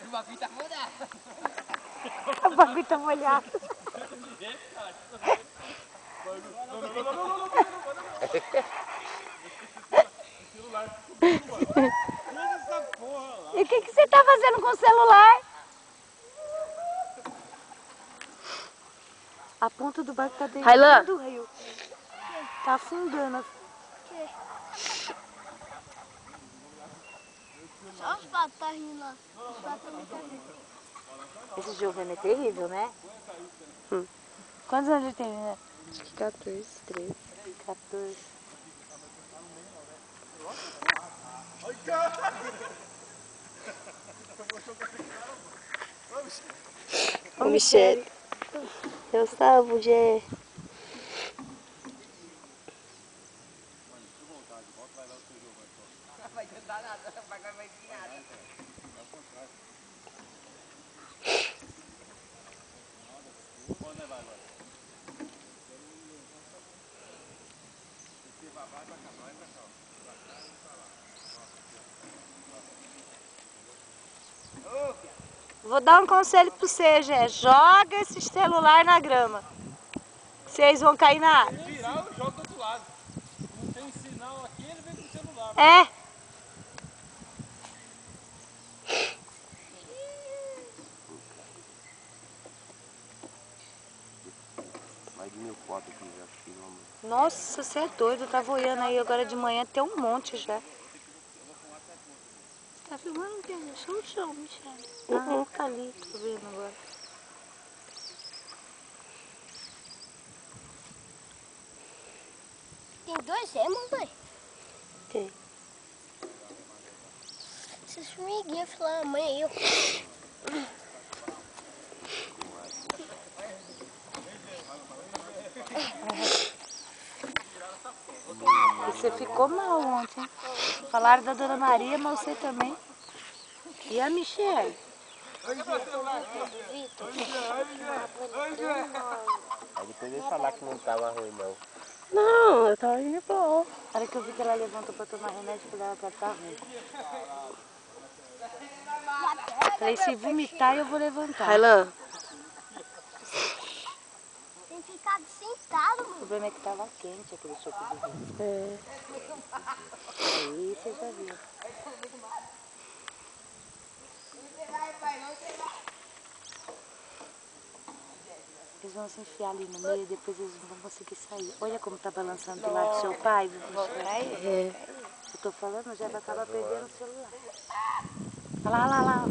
O bagulho tá molhado. O bagulho tá molhado. E o que você tá fazendo com o celular? A ponta do barco tá dentro do rio. Tá afundando. Só os patos tá rindo lá. Os patos também tá rindo. Esse Giovanni é terrível, né? Quantos anos ele tem, né? Acho que 14, 13. 14. Ô, Michele. Eu salvo, Gê. Vai tentar nada, vai nada. Vou dar um conselho pra você, Gé. Joga esse celular na grama. Vocês vão cair na água. Virar, eu jogo do outro lado. Não tem sinal aqui, ele vem com o celular. É. Mais de 1000 fotos aqui já filmamos. Nossa, você é doido. Tava olhando aí agora de manhã, tem um monte já. Tá filmando o quê? Só o chão, Michele. Ah, tá ali, tô vendo agora. Tem 2 remos, mãe? Tem. Esses formiguinhos falaram, mãe, eu. E você ficou mal ontem. Falaram da Dona Maria, mas você também. E a Michele? Aí depois ele falar que não tava ruim, não. Não, eu tava indo bom. Na hora que eu vi que ela levantou pra tomar remédio, eu falei, ela deve estar ruim. Falei, se vomitar, eu vou levantar. Railan. Tem ficado sentado, O mano. problema é que tava quente aquele choco de rio. É. Aí você já viu. Eles vão se enfiar ali no meio e depois eles não vão conseguir sair. Olha como tá balançando do lado do seu pai. É. Eu tô falando, já vai acabar perdendo o celular. Olha lá, olha lá, olha lá.